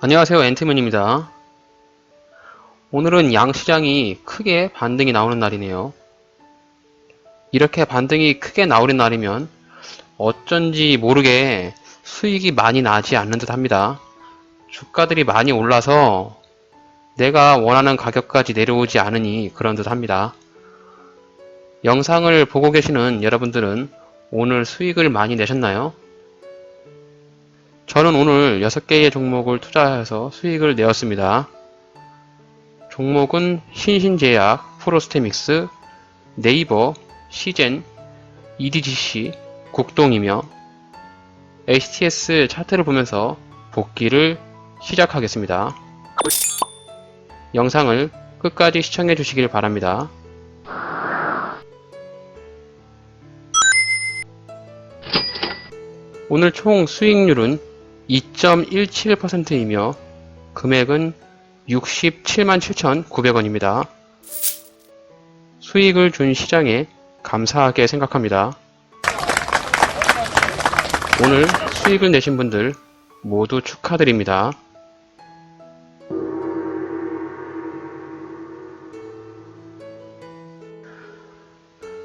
안녕하세요, 엔트맨입니다. 오늘은 양시장이 크게 반등이 나오는 날이네요. 이렇게 반등이 크게 나오는 날이면 어쩐지 모르게 수익이 많이 나지 않는 듯 합니다. 주가들이 많이 올라서 내가 원하는 가격까지 내려오지 않으니 그런 듯 합니다. 영상을 보고 계시는 여러분들은 오늘 수익을 많이 내셨나요? 저는 오늘 6개의 종목을 투자해서 수익을 내었습니다. 종목은 신신제약, 프로스테믹스, 네이버, 시젠, EDGC, 국동이며 HTS 차트를 보면서 복귀를 시작하겠습니다. 영상을 끝까지 시청해 주시길 바랍니다. 오늘 총 수익률은 2.17%이며 금액은 67만 7,900원입니다. 수익을 준 시장에 감사하게 생각합니다. 오늘 수익을 내신 분들 모두 축하드립니다.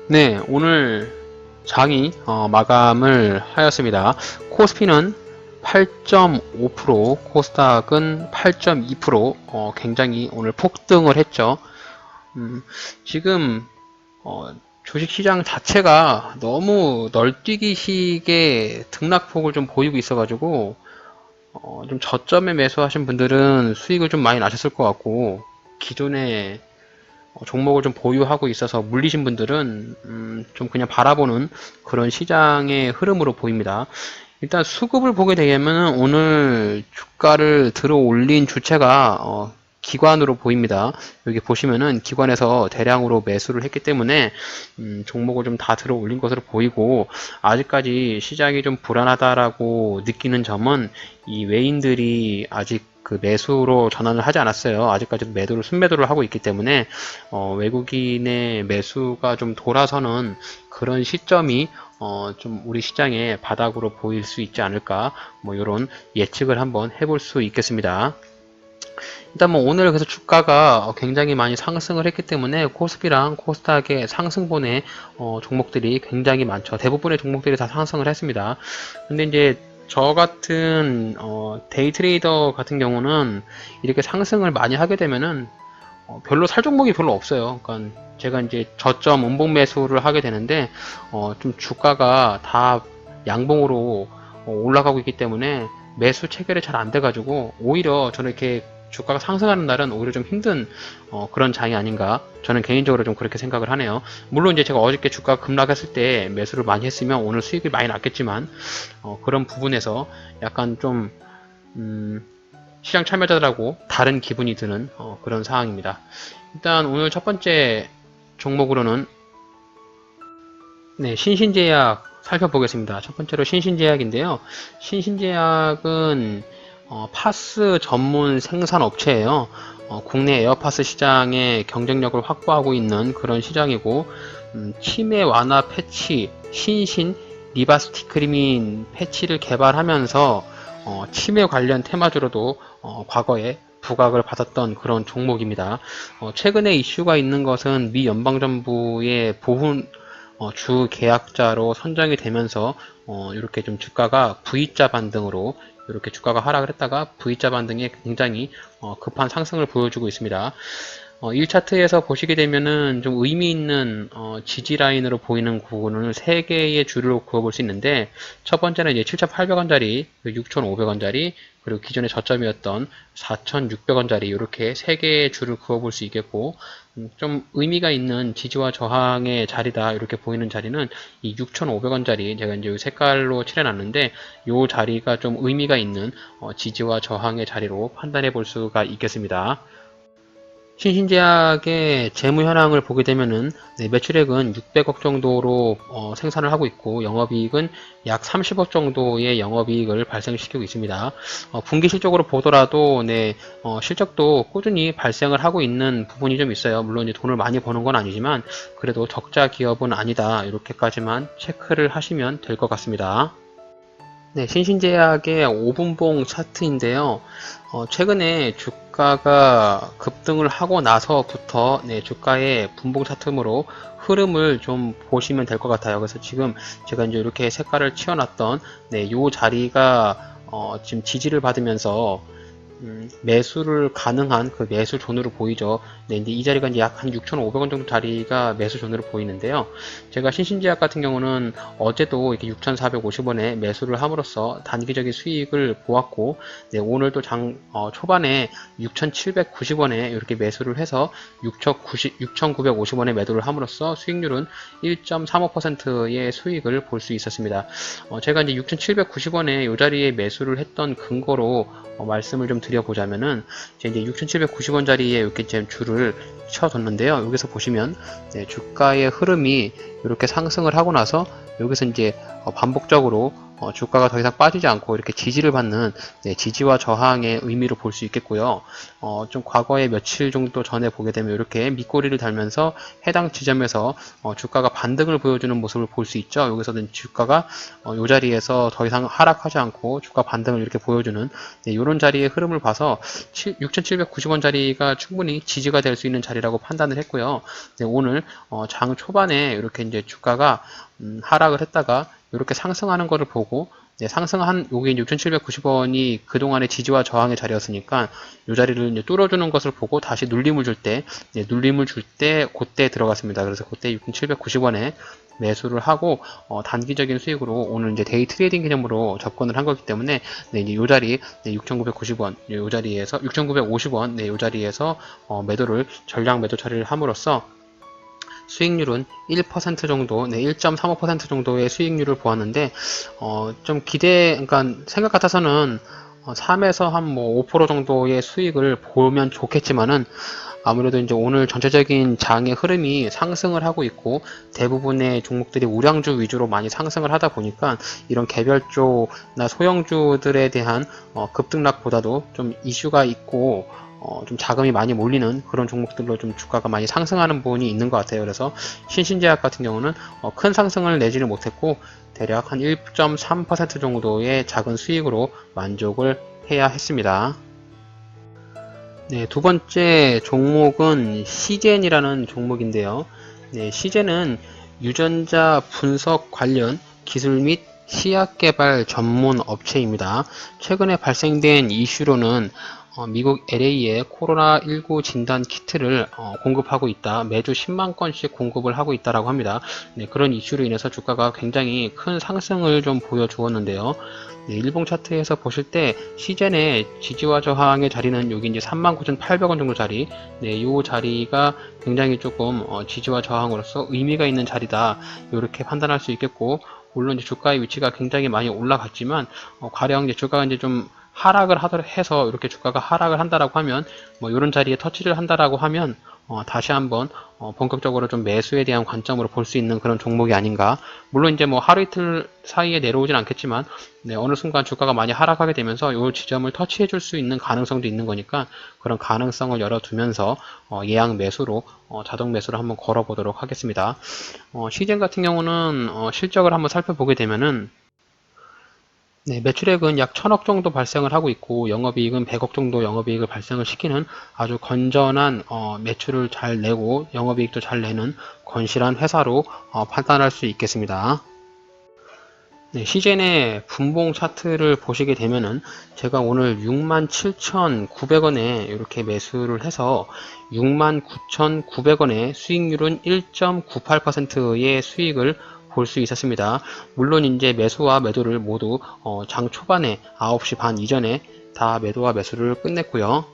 네, 오늘 장이 마감을 하였습니다. 코스피는 8.5%, 코스닥은 8.2%, 굉장히 오늘 폭등을 했죠. 지금 주식시장 자체가 너무 널뛰기식의 등락폭을 좀 보이고 있어가지고 좀 저점에 매수하신 분들은 수익을 좀 많이 나셨을 것 같고, 기존에 종목을 좀 보유하고 있어서 물리신 분들은 좀 그냥 바라보는 그런 시장의 흐름으로 보입니다. 일단 수급을 보게 되면 오늘 주가를 들어 올린 주체가 기관으로 보입니다. 여기 보시면은 기관에서 대량으로 매수를 했기 때문에 종목을 좀 다 들어 올린 것으로 보이고, 아직까지 시장이 좀 불안하다라고 느끼는 점은 이 외인들이 아직 그 매수로 전환을 하지 않았어요. 아직까지도 매도를 순매도를 하고 있기 때문에 외국인의 매수가 좀 돌아서는 그런 시점이 좀 우리 시장의 바닥으로 보일 수 있지 않을까, 뭐 이런 예측을 한번 해볼 수 있겠습니다. 일단 뭐 오늘 그래서 주가가 굉장히 많이 상승을 했기 때문에 코스피랑 코스닥의 상승분의 종목들이 굉장히 많죠. 대부분의 종목들이 다 상승을 했습니다. 근데 이제 저 같은 데이 트레이더 같은 경우는 이렇게 상승을 많이 하게 되면은 별로 살 종목이 별로 없어요. 그러니까 제가 이제 저점 음봉 매수를 하게 되는데 좀 주가가 다 양봉으로 올라가고 있기 때문에 매수 체결이 잘 안 돼가지고 오히려 저는 이렇게 주가가 상승하는 날은 오히려 좀 힘든 그런 장이 아닌가, 저는 개인적으로 좀 그렇게 생각을 하네요. 물론 이제 제가 어저께 주가가 급락했을 때 매수를 많이 했으면 오늘 수익이 많이 났겠지만 그런 부분에서 약간 좀 시장 참여자들하고 다른 기분이 드는 그런 상황입니다. 일단 오늘 첫 번째 종목으로는 네, 신신제약 살펴보겠습니다. 첫 번째로 신신제약인데요. 신신제약은 파스 전문 생산 업체예요. 국내 에어파스 시장의 경쟁력을 확보하고 있는 그런 시장이고, 치매 완화 패치 신신 리바스티크리민 패치를 개발하면서 치매 관련 테마주로도 과거에 부각을 받았던 그런 종목입니다. 최근에 이슈가 있는 것은 미 연방정부의 보훈 주 계약자로 선정이 되면서 이렇게 좀 주가가 V자 반등으로 이렇게 주가가 하락을 했다가 V자 반등에 굉장히 급한 상승을 보여주고 있습니다. 1차트에서 보시게 되면은 좀 의미 있는 지지 라인으로 보이는 부분을 3개의 줄로 그어볼 수 있는데, 첫 번째는 이제 7,800원짜리, 6,500원짜리, 그리고 기존의 저점이었던 4,600원짜리 이렇게 3개의 줄을 그어볼 수 있겠고, 좀 의미가 있는 지지와 저항의 자리다 이렇게 보이는 자리는 이 6,500원짜리, 제가 이제 색깔로 칠해놨는데 이 자리가 좀 의미가 있는 지지와 저항의 자리로 판단해 볼 수가 있겠습니다. 신신제약의 재무 현황을 보게 되면은 매출액은 600억 정도로 생산을 하고 있고, 영업이익은 약 30억 정도의 영업이익을 발생시키고 있습니다. 분기 실적으로 보더라도 실적도 꾸준히 발생을 하고 있는 부분이 좀 있어요. 물론 이제 돈을 많이 버는 건 아니지만 그래도 적자 기업은 아니다, 이렇게까지만 체크를 하시면 될 것 같습니다. 네, 신신제약의 5분봉 차트인데요. 최근에 주가가 급등을 하고 나서부터 네, 주가의 분봉 차트로 흐름을 좀 보시면 될 것 같아요. 그래서 지금 제가 이제 이렇게 색깔을 치워놨던 네, 요 자리가 지금 지지를 받으면서 매수를 가능한 그 매수 존으로 보이죠. 네, 이제 이 자리가 이제 약 한 6,500원 정도 자리가 매수 존으로 보이는데요. 제가 신신제약 같은 경우는 어제도 이렇게 6,450원에 매수를 함으로써 단기적인 수익을 보았고, 네, 오늘도 초반에 6,790원에 이렇게 매수를 해서 6,950원에 매도를 함으로써 수익률은 1.35%의 수익을 볼 수 있었습니다. 제가 이제 6,790원에 이 자리에 매수를 했던 근거로 말씀을 좀 드려보자면은 이제 6,790원짜리에 이렇게 줄을 쳐뒀는데요. 여기서 보시면 네, 주가의 흐름이 이렇게 상승을 하고 나서 여기서 이제 반복적으로 주가가 더 이상 빠지지 않고 이렇게 지지를 받는 네, 지지와 저항의 의미로 볼 수 있겠고요. 좀 과거에 며칠 정도 전에 보게 되면 이렇게 밑꼬리를 달면서 해당 지점에서 주가가 반등을 보여주는 모습을 볼 수 있죠. 여기서는 주가가 이 자리에서 더 이상 하락하지 않고 주가 반등을 이렇게 보여주는 네, 이런 자리의 흐름을 봐서 6,790원 자리가 충분히 지지가 될 수 있는 자리라고 판단을 했고요. 네, 오늘 장 초반에 이렇게 이제 주가가 하락을 했다가 이렇게 상승하는 것을 보고 네, 상승한 여기 6,790원이 그동안의 지지와 저항의 자리였으니까 이 자리를 이제 뚫어주는 것을 보고 다시 눌림을 줄 때, 네, 눌림을 줄 때 그때 들어갔습니다. 그래서 그때 6,790원에 매수를 하고 단기적인 수익으로 오늘 이제 데이 트레이딩 개념으로 접근을 한 거기 때문에 네, 이제 이 자리 네, 6,990원 이 자리에서 6,950원 네, 이 자리에서 매도를 전량 매도 처리를 함으로써 수익률은 1% 정도, 네, 1.35% 정도의 수익률을 보았는데, 좀 그러니까 생각 같아서는 3에서 한 뭐 5% 정도의 수익을 보면 좋겠지만은, 아무래도 이제 오늘 전체적인 장의 흐름이 상승을 하고 있고, 대부분의 종목들이 우량주 위주로 많이 상승을 하다 보니까, 이런 개별주나 소형주들에 대한 급등락보다도 좀 이슈가 있고, 좀 자금이 많이 몰리는 그런 종목들로 좀 주가가 많이 상승하는 부분이 있는 것 같아요. 그래서 신신제약 같은 경우는 큰 상승을 내지를 못했고 대략 한 1.3% 정도의 작은 수익으로 만족을 해야 했습니다. 네, 두 번째 종목은 시젠이라는 종목인데요. 네, 시젠은 유전자 분석 관련 기술 및 시약 개발 전문 업체입니다. 최근에 발생된 이슈로는 미국 LA에 코로나19 진단 키트를 공급하고 있다. 매주 10만 건씩 공급을 하고 있다라고 합니다. 네, 그런 이슈로 인해서 주가가 굉장히 큰 상승을 좀 보여주었는데요. 네, 일봉 차트에서 보실 때 시젠의 지지와 저항의 자리는 여기 이제 39,800원 정도 자리, 네, 요 자리가 굉장히 조금 지지와 저항으로서 의미가 있는 자리다. 이렇게 판단할 수 있겠고, 물론 이제 주가의 위치가 굉장히 많이 올라갔지만 가령 이제 주가가 이제 좀 하락을 해서 이렇게 주가가 하락을 한다라고 하면 뭐 이런 자리에 터치를 한다라고 하면 다시 한번 본격적으로 좀 매수에 대한 관점으로 볼 수 있는 그런 종목이 아닌가. 물론 이제 뭐 하루 이틀 사이에 내려오진 않겠지만 네, 어느 순간 주가가 많이 하락하게 되면서 이 지점을 터치해 줄 수 있는 가능성도 있는 거니까 그런 가능성을 열어두면서 예약 매수로 자동 매수를 한번 걸어보도록 하겠습니다. 시젠 같은 경우는 실적을 한번 살펴보게 되면은 네, 매출액은 약 1,000억 정도 발생을 하고 있고 영업이익은 100억 정도 영업이익을 발생을 시키는 아주 건전한 매출을 잘 내고 영업이익도 잘 내는 건실한 회사로 판단할 수 있겠습니다. 네, 시젠의 분봉 차트를 보시게 되면은 제가 오늘 67,900원에 이렇게 매수를 해서 69,900원에 수익률은 1.98%의 수익을 볼 수 있었습니다. 물론 이제 매수와 매도를 모두 장 초반에 9시 반 이전에 다 매도와 매수를 끝냈고요.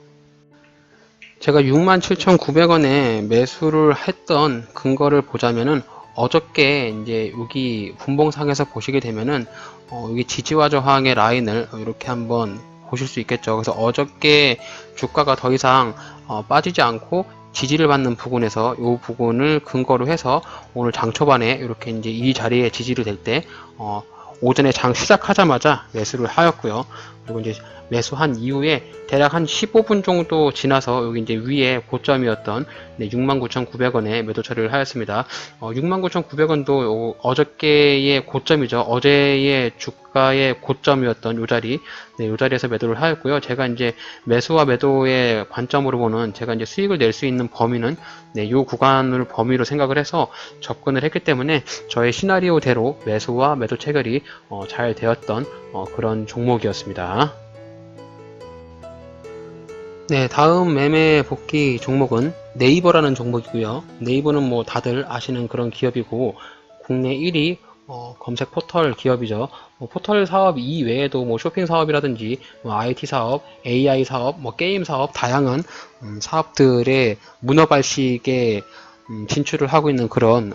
제가 67,900원에 매수를 했던 근거를 보자면은 어저께 이제 여기 분봉상에서 보시게 되면은 여기 지지와 저항의 라인을 이렇게 한번 보실 수 있겠죠. 그래서 어저께 주가가 더 이상 빠지지 않고 지지를 받는 부분에서 이 부분을 근거로 해서 오늘 장 초반에 이렇게 이제 이 자리에 지지를 될 때 오전에 장 시작하자마자 매수를 하였고요. 그리고 이제 매수한 이후에 대략 한 15분 정도 지나서 여기 이제 위에 고점이었던 69,900원에 매도 처리를 하였습니다. 69,900원도 어저께의 고점이죠. 어제의 주가의 고점이었던 이 자리, 이 자리에서 매도를 하였고요. 제가 이제 매수와 매도의 관점으로 보는 제가 이제 수익을 낼 수 있는 범위는 이 구간을 범위로 생각을 해서 접근을 했기 때문에 저의 시나리오대로 매수와 매도 체결이 잘 되었던 그런 종목이었습니다. 네, 다음 매매 복귀 종목은 네이버라는 종목이고요. 네이버는 뭐 다들 아시는 그런 기업이고 국내 1위 검색 포털 기업이죠. 포털 사업 이외에도 뭐 쇼핑 사업이라든지 IT 사업, AI 사업, 게임 사업 다양한 사업들의 문어 발식에 진출을 하고 있는 그런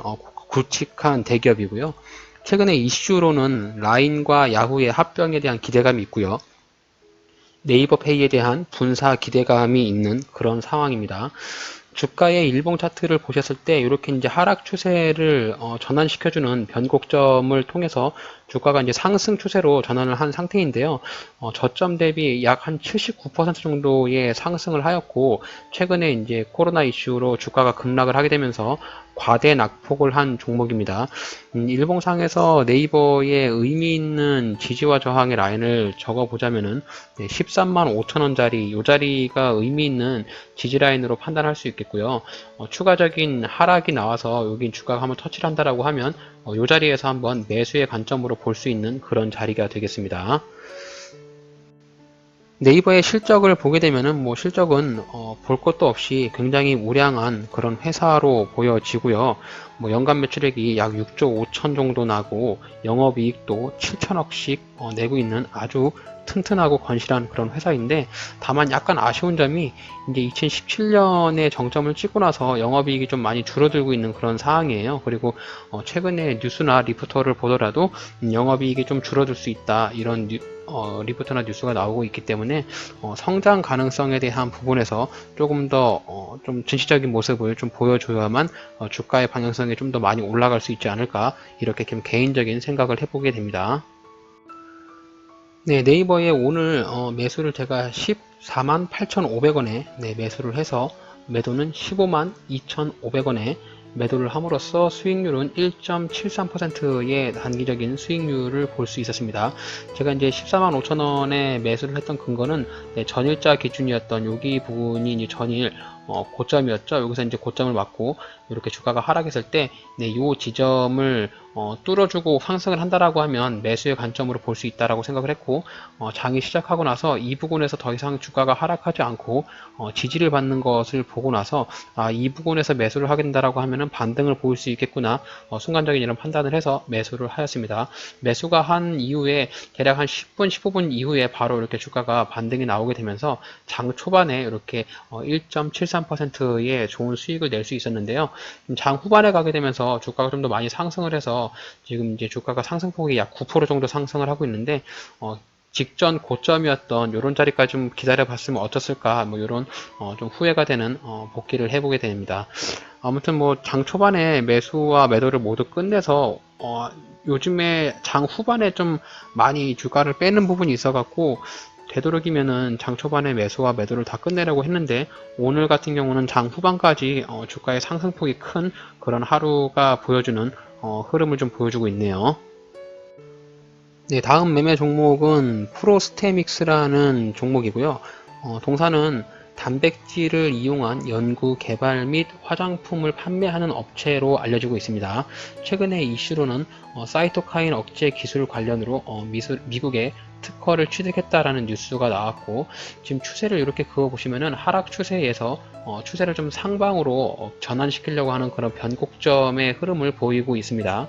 굵직한 대기업이고요. 최근에 이슈로는 라인과 야후의 합병에 대한 기대감이 있고요. 네이버 페이에 대한 분사 기대감이 있는 그런 상황입니다. 주가의 일봉 차트를 보셨을 때 이렇게 이제 하락 추세를 전환시켜주는 변곡점을 통해서 주가가 이제 상승 추세로 전환을 한 상태인데요. 저점 대비 약 한 79% 정도의 상승을 하였고 최근에 이제 코로나 이슈로 주가가 급락을 하게 되면서 과대 낙폭을 한 종목입니다. 일봉상에서 네이버의 의미 있는 지지와 저항의 라인을 적어 보자면은 13만 5천 원짜리 이 자리가 의미 있는 지지 라인으로 판단할 수 있겠고요. 추가적인 하락이 나와서 여기 주가가 한번 터치를 한다라고 하면 이 자리에서 한번 매수의 관점으로 볼 수 있는 그런 자리가 되겠습니다. 네이버의 실적을 보게 되면은 실적은 볼 것도 없이 굉장히 우량한 그런 회사로 보여지고요. 연간 매출액이 약 6조 5천 정도 나고 영업이익도 7천억씩 내고 있는 아주 튼튼하고 건실한 그런 회사인데 다만 약간 아쉬운 점이 이제 2017년에 정점을 찍고 나서 영업이익이 좀 많이 줄어들고 있는 그런 상황이에요. 그리고 최근에 뉴스나 리포터를 보더라도 영업이익이 좀 줄어들 수 있다 이런 리포트나 뉴스가 나오고 있기 때문에 성장 가능성에 대한 부분에서 조금 더 좀 진취적인 모습을 좀 보여줘야만 주가의 방향성이 좀 더 많이 올라갈 수 있지 않을까 이렇게 좀 개인적인 생각을 해보게 됩니다. 네, 네이버에 오늘 매수를 제가 14만 8,500원에 매수를 해서 매도는 15만 2,500원에 매도를 함으로써 수익률은 1.73%의 단기적인 수익률을 볼 수 있었습니다. 제가 이제 14만 5천원에 매수를 했던 근거는 전일자 기준이었던 여기 부분이 이제 전일 고점이었죠. 여기서 이제 고점을 맞고 이렇게 주가가 하락했을 때 이 지점을 뚫어주고 상승을 한다라고 하면 매수의 관점으로 볼 수 있다라고 생각을 했고 장이 시작하고 나서 이 부분에서 더 이상 주가가 하락하지 않고 지지를 받는 것을 보고 나서 이 부분에서 매수를 하게 된다라고 하면은 반등을 보일 수 있겠구나 순간적인 이런 판단을 해서 매수를 하였습니다. 매수가 한 이후에 대략 한 10분 15분 이후에 바로 이렇게 주가가 반등이 나오게 되면서 장 초반에 이렇게 1.73%의 좋은 수익을 낼 수 있었는데요. 장 후반에 가게 되면서 주가가 좀 더 많이 상승을 해서 지금 이제 주가가 상승폭이 약 9% 정도 상승을 하고 있는데 직전 고점이었던 이런 자리까지 좀 기다려 봤으면 어땠을까 이런 좀 후회가 되는 복귀를 해보게 됩니다. 아무튼 장 초반에 매수와 매도를 모두 끝내서 요즘에 장 후반에 좀 많이 주가를 빼는 부분이 있어 갖고 되도록이면은 장 초반에 매수와 매도를 다 끝내려고 했는데 오늘 같은 경우는 장 후반까지 주가의 상승폭이 큰 그런 하루가 보여주는 흐름을 좀 보여주고 있네요. 네, 다음 매매 종목은 프로스테믹스라는 종목이고요. 동사는 단백질을 이용한 연구, 개발 및 화장품을 판매하는 업체로 알려지고 있습니다. 최근에 이슈로는 사이토카인 억제 기술 관련으로 미국의 특허를 취득했다라는 뉴스가 나왔고 지금 추세를 이렇게 그어보시면은 하락 추세에서 추세를 좀 상방으로 전환시키려고 하는 그런 변곡점의 흐름을 보이고 있습니다.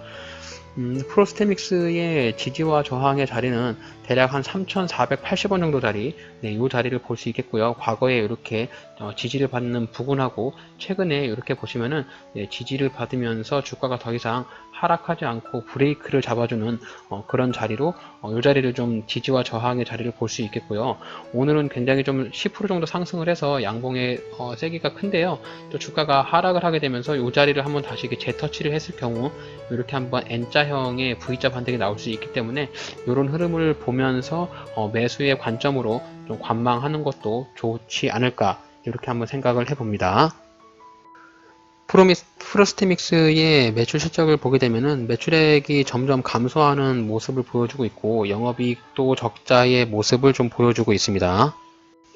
프로스테믹스의 지지와 저항의 자리는 대략 한 3,480원 정도 자리, 이 자리를 볼 수 있겠고요. 과거에 이렇게 지지를 받는 부분하고 최근에 이렇게 보시면은 지지를 받으면서 주가가 더 이상 하락하지 않고 브레이크를 잡아주는 그런 자리로 이 자리를 좀 지지와 저항의 자리를 볼 수 있겠고요. 오늘은 굉장히 좀 10% 정도 상승을 해서 양봉의 세기가 큰데요. 또 주가가 하락을 하게 되면서 이 자리를 한번 다시 이렇게 재터치를 했을 경우 이렇게 한번 N자 N자형의 V자 반등이 나올 수 있기 때문에 이런 흐름을 보면서 매수의 관점으로 좀 관망하는 것도 좋지 않을까, 이렇게 한번 생각을 해봅니다. 프로스테믹스의 매출 실적을 보게 되면은 매출액이 점점 감소하는 모습을 보여주고 있고, 영업이익도 적자의 모습을 좀 보여주고 있습니다.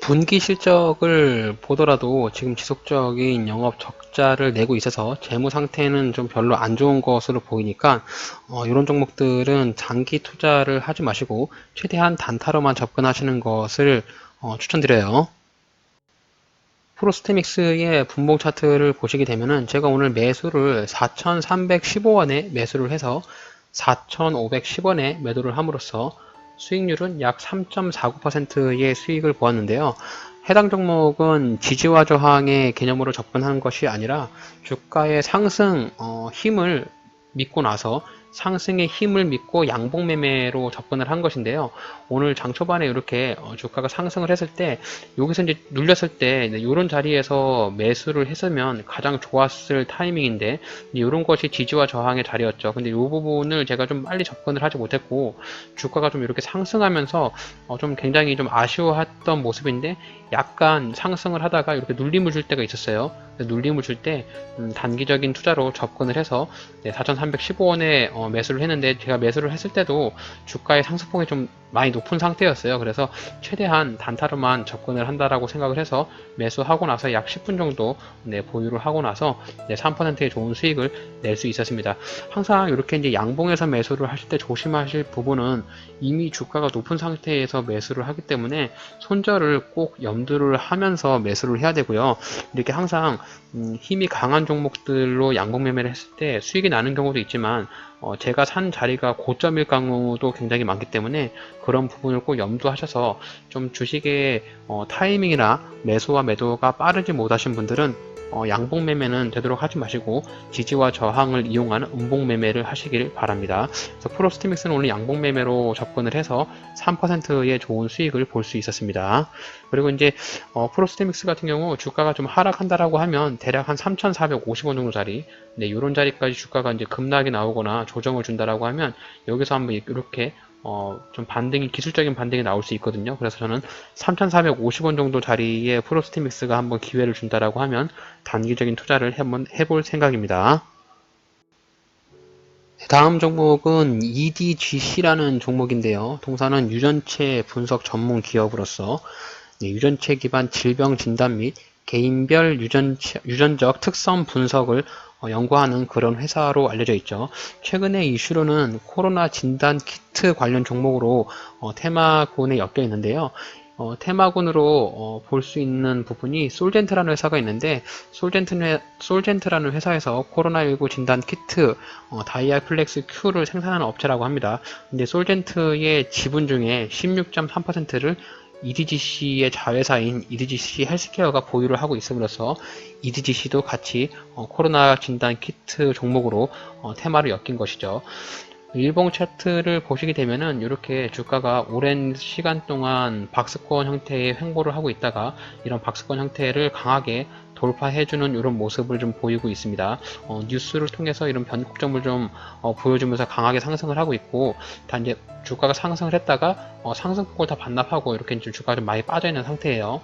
분기 실적을 보더라도 지금 지속적인 영업 적자를 내고 있어서 재무 상태는 좀 별로 안 좋은 것으로 보이니까 이런 종목들은 장기 투자를 하지 마시고 최대한 단타로만 접근하시는 것을 추천드려요. 프로스테믹스의 분봉 차트를 보시게 되면은 제가 오늘 매수를 4,315원에 매수를 해서 4,510원에 매도를 함으로써 수익률은 약 3.49%의 수익을 보았는데요. 해당 종목은 지지와 저항의 개념으로 접근하는 것이 아니라 주가의 상승 힘을 믿고 나서 상승의 힘을 믿고 양봉 매매로 접근을 한 것인데요. 오늘 장 초반에 이렇게 주가가 상승을 했을 때, 여기서 이제 눌렸을 때 이런 자리에서 매수를 했으면 가장 좋았을 타이밍인데, 이런 것이 지지와 저항의 자리였죠. 근데 이 부분을 제가 좀 빨리 접근을 하지 못했고, 주가가 좀 이렇게 상승하면서 좀 굉장히 좀 아쉬워했던 모습인데, 약간 상승을 하다가 이렇게 눌림을 줄 때가 있었어요. 눌림을 줄 때 단기적인 투자로 접근을 해서 4,315원에 매수를 했는데, 제가 매수를 했을 때도 주가의 상승폭이 좀 많이 높은 상태였어요. 그래서 최대한 단타로만 접근을 한다라고 생각을 해서 매수하고 나서 약 10분 정도 보유를 하고 나서 3%의 좋은 수익을 낼 수 있었습니다. 항상 이렇게 이제 양봉에서 매수를 하실 때 조심하실 부분은, 이미 주가가 높은 상태에서 매수를 하기 때문에 손절을 꼭 염두를 하면서 매수를 해야 되고요. 이렇게 항상 힘이 강한 종목들로 양봉 매매를 했을 때 수익이 나는 경우도 있지만, 제가 산 자리가 고점일 경우도 굉장히 많기 때문에 그런 부분을 꼭 염두하셔서, 좀 주식의 타이밍이나 매수와 매도가 빠르지 못하신 분들은 양봉 매매는 되도록 하지 마시고 지지와 저항을 이용하는 음봉 매매를 하시길 바랍니다. 그래서 프로스테믹스는 오늘 양봉 매매로 접근을 해서 3%의 좋은 수익을 볼 수 있었습니다. 그리고 이제 프로스테믹스 같은 경우 주가가 좀 하락한다라고 하면 대략 한 3,450원 정도 자리, 이런 자리까지 주가가 이제 급락이 나오거나 조정을 준다라고 하면 여기서 한번 이렇게 좀 기술적인 반등이 나올 수 있거든요. 그래서 저는 3,450원 정도 자리에 프로스테믹스가 한번 기회를 준다라고 하면 단기적인 투자를 한번 해볼 생각입니다. 다음 종목은 EDGC라는 종목인데요. 동사는 유전체 분석 전문 기업으로서 유전체 기반 질병 진단 및 개인별 유전적 특성 분석을 연구하는 그런 회사로 알려져 있죠. 최근에 이슈로는 코로나 진단 키트 관련 종목으로 테마군에 엮여 있는데요. 테마군으로 볼 수 있는 부분이 솔젠트라는 회사가 있는데, 솔젠트라는 회사에서 코로나19 진단 키트 다이아플렉스 Q를 생산하는 업체라고 합니다. 근데 솔젠트의 지분 중에 16.3%를 EDGC의 자회사인 EDGC 헬스케어가 보유를 하고 있음으로써 EDGC도 같이 코로나 진단 키트 종목으로 테마를 엮인 것이죠. 일봉 차트를 보시게 되면은 이렇게 주가가 오랜 시간 동안 박스권 형태의 횡보를 하고 있다가 이런 박스권 형태를 강하게 돌파해주는 이런 모습을 좀 보이고 있습니다. 뉴스를 통해서 이런 변곡점을 좀 보여주면서 강하게 상승을 하고 있고, 단 이제 주가가 상승을 했다가 상승폭을 다 반납하고 이렇게 이제 주가가 좀 많이 빠져 있는 상태예요.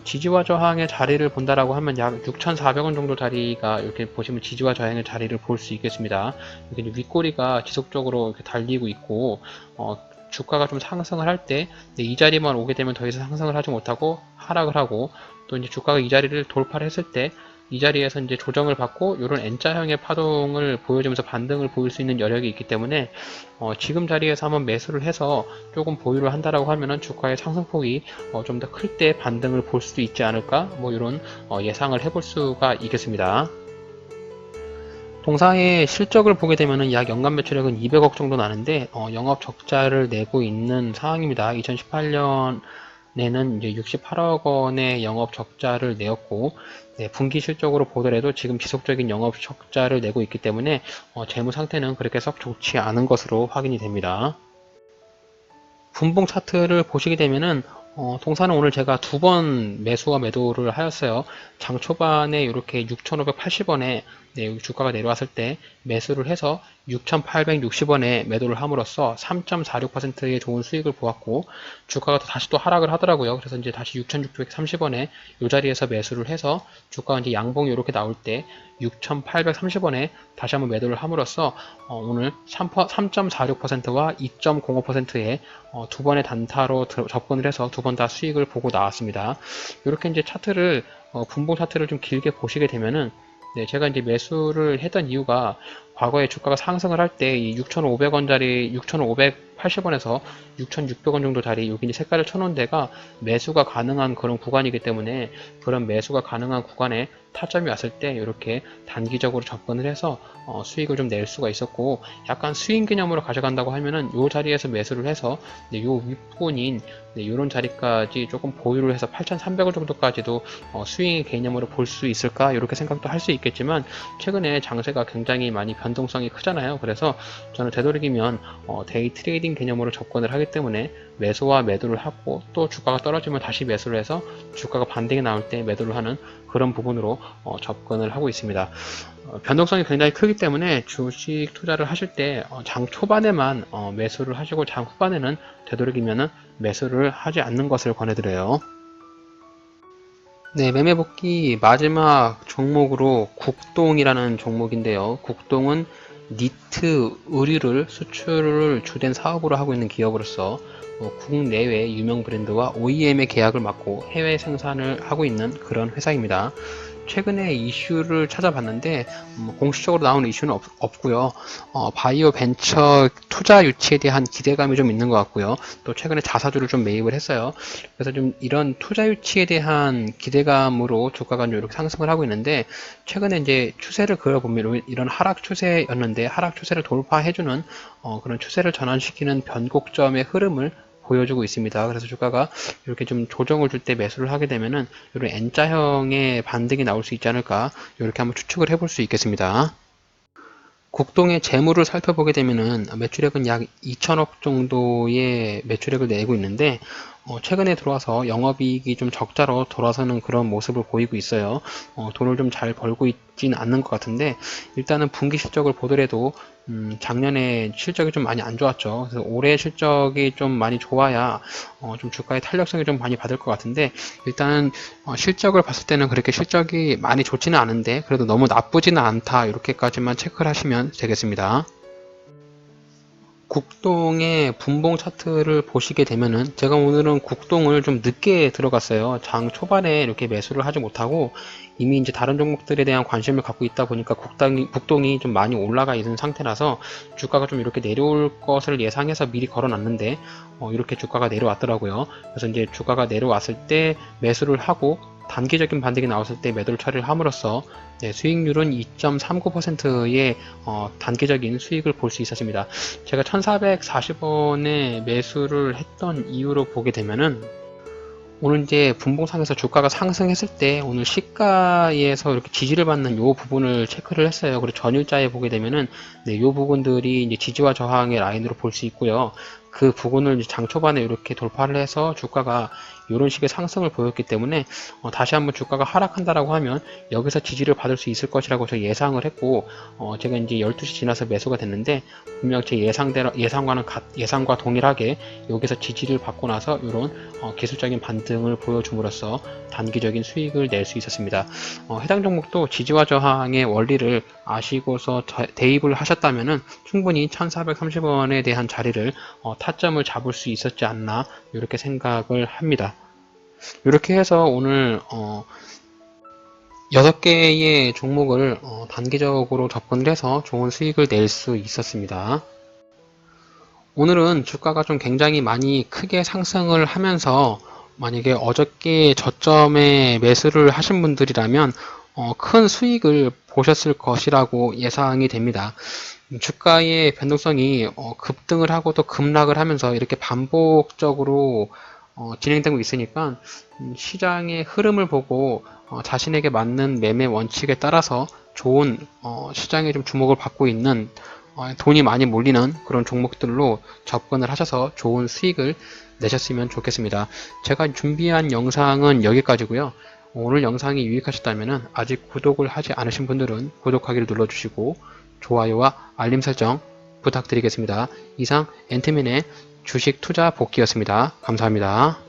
지지와 저항의 자리를 본다라고 하면 약 6,400원 정도 자리가, 이렇게 보시면 지지와 저항의 자리를 볼 수 있겠습니다. 이렇게 윗꼬리가 지속적으로 이렇게 달리고 있고, 주가가 좀 상승을 할 때 이 자리만 오게 되면 더 이상 상승을 하지 못하고 하락을 하고, 또 이제 주가가 이 자리를 돌파를 했을 때 이 자리에서 이제 조정을 받고 이런 N자형의 파동을 보여주면서 반등을 보일 수 있는 여력이 있기 때문에 지금 자리에서 한번 매수를 해서 조금 보유를 한다라고 하면은 주가의 상승폭이 좀 더 클 때 반등을 볼 수도 있지 않을까, 뭐 이런 예상을 해볼 수가 있겠습니다. 동사의 실적을 보게 되면은 약 연간 매출액은 200억 정도 나는데 영업 적자를 내고 있는 상황입니다. 2018년에는 이제 68억 원의 영업 적자를 내었고, 분기 실적으로 보더라도 지금 지속적인 영업 적자를 내고 있기 때문에 재무 상태는 그렇게 썩 좋지 않은 것으로 확인이 됩니다. 분봉 차트를 보시게 되면은 동사는 오늘 제가 2번 매수와 매도를 하였어요. 장 초반에 이렇게 6,580원에 네, 주가가 내려왔을 때 매수를 해서 6,860원에 매도를 함으로써 3.46%의 좋은 수익을 보았고, 주가가 다시 또 하락을 하더라고요. 그래서 이제 다시 6,630원에 이 자리에서 매수를 해서 주가가 이제 양봉이 이렇게 나올 때 6,830원에 다시 한번 매도를 함으로써 오늘 3.46%와 2.05%의 두 번의 단타로 접근을 해서 두 번 다 수익을 보고 나왔습니다. 이렇게 이제 차트를 분봉 차트를 좀 길게 보시게 되면은, 네, 제가 이제 매수를 했던 이유가 과거에 주가가 상승을 할 때 이 6,500원짜리 6,580원에서 6,600원 정도 자리, 여기 이제 색깔을 쳐놓은 데가 매수가 가능한 그런 구간이기 때문에, 그런 매수가 가능한 구간에 타점이 왔을 때 이렇게 단기적으로 접근을 해서 수익을 좀 낼 수가 있었고, 약간 스윙 개념으로 가져간다고 하면은 이 자리에서 매수를 해서 이 윗부분인 이런 자리까지 조금 보유를 해서 8,300원 정도까지도 스윙 개념으로 볼 수 있을까, 이렇게 생각도 할 수 있겠지만, 최근에 장세가 굉장히 많이 변동성이 크잖아요. 그래서 저는 되도록이면 데이 트레이딩 개념으로 접근을 하기 때문에 매수와 매도를 하고, 또 주가가 떨어지면 다시 매수를 해서 주가가 반등이 나올 때 매도를 하는 그런 부분으로 접근을 하고 있습니다. 변동성이 굉장히 크기 때문에 주식 투자를 하실 때 장 초반에만 매수를 하시고, 장 후반에는 되도록이면 매수를 하지 않는 것을 권해드려요. 네, 매매복귀 마지막 종목으로 국동이라는 종목인데요. 국동은 니트 의류를 수출을 주된 사업으로 하고 있는 기업으로서 국내외 유명 브랜드와 OEM의 계약을 맡고 해외 생산을 하고 있는 그런 회사입니다. 최근에 이슈를 찾아봤는데 공식적으로 나오는 이슈는 없고요. 바이오 벤처 투자 유치에 대한 기대감이 좀 있는 것 같고요. 또 최근에 자사주를 좀 매입을 했어요. 그래서 좀 이런 투자 유치에 대한 기대감으로 주가가 좀 이렇게 상승을 하고 있는데, 최근에 이제 추세를 그려보면 이런 하락 추세였는데, 하락 추세를 돌파해주는 그런 추세를 전환시키는 변곡점의 흐름을 보여주고 있습니다. 그래서 주가가 이렇게 좀 조정을 줄 때 매수를 하게 되면은 이런 N자형의 반등이 나올 수 있지 않을까, 이렇게 한번 추측을 해볼 수 있겠습니다. 국동의 재물을 살펴보게 되면은 매출액은 약 2천억 정도의 매출액을 내고 있는데, 최근에 들어와서 영업이익이 좀 적자로 돌아서는 그런 모습을 보이고 있어요. 돈을 좀 잘 벌고 있진 않는 것 같은데, 일단은 분기 실적을 보더라도 작년에 실적이 좀 많이 안 좋았죠. 그래서 올해 실적이 좀 많이 좋아야 좀 주가의 탄력성이 좀 많이 받을 것 같은데, 일단은 실적을 봤을 때는 그렇게 실적이 많이 좋지는 않은데 그래도 너무 나쁘지는 않다, 이렇게까지만 체크를 하시면 되겠습니다. 국동의 분봉 차트를 보시게 되면은, 제가 오늘은 국동을 좀 늦게 들어갔어요. 장 초반에 이렇게 매수를 하지 못하고 이미 이제 다른 종목들에 대한 관심을 갖고 있다 보니까 국동이 좀 많이 올라가 있는 상태라서 주가가 좀 이렇게 내려올 것을 예상해서 미리 걸어놨는데 이렇게 주가가 내려왔더라고요. 그래서 이제 주가가 내려왔을 때 매수를 하고, 단기적인 반등이 나왔을 때 매도를 처리를 함으로써 수익률은 2.39%의 단기적인 수익을 볼 수 있었습니다. 제가 1440원에 매수를 했던 이유로 보게 되면은, 오늘 이제 분봉상에서 주가가 상승했을 때 오늘 시가에서 이렇게 지지를 받는 요 부분을 체크를 했어요. 그리고 전일자에 보게 되면은 요 부분들이 이제 지지와 저항의 라인으로 볼 수 있고요. 그 부분을 장 초반에 이렇게 돌파를 해서 주가가 이런 식의 상승을 보였기 때문에 다시 한번 주가가 하락한다라고 하면 여기서 지지를 받을 수 있을 것이라고 저 예상을 했고, 제가 이제 12시 지나서 매수가 됐는데, 분명 제 예상과 동일하게 여기서 지지를 받고 나서 이런 기술적인 반등을 보여줌으로써 단기적인 수익을 낼 수 있었습니다. 해당 종목도 지지와 저항의 원리를 아시고서 대입을 하셨다면은 충분히 1430원에 대한 자리를 타점을 잡을 수 있었지 않나, 이렇게 생각을 합니다. 이렇게 해서 오늘 6개의 종목을 단기적으로 접근을 해서 좋은 수익을 낼 수 있었습니다. 오늘은 주가가 좀 굉장히 많이 크게 상승을 하면서, 만약에 어저께 저점에 매수를 하신 분들이라면 큰 수익을 보셨을 것이라고 예상이 됩니다. 주가의 변동성이 급등을 하고 또 급락을 하면서 이렇게 반복적으로 진행되고 있으니까 시장의 흐름을 보고 자신에게 맞는 매매 원칙에 따라서 좋은 시장에 좀 주목을 받고 있는 돈이 많이 몰리는 그런 종목들로 접근을 하셔서 좋은 수익을 내셨으면 좋겠습니다. 제가 준비한 영상은 여기까지고요. 오늘 영상이 유익하셨다면 아직 구독을 하지 않으신 분들은 구독하기를 눌러주시고 좋아요와 알림 설정 부탁드리겠습니다. 이상 앤트맨의 주식 투자 복귀였습니다. 감사합니다.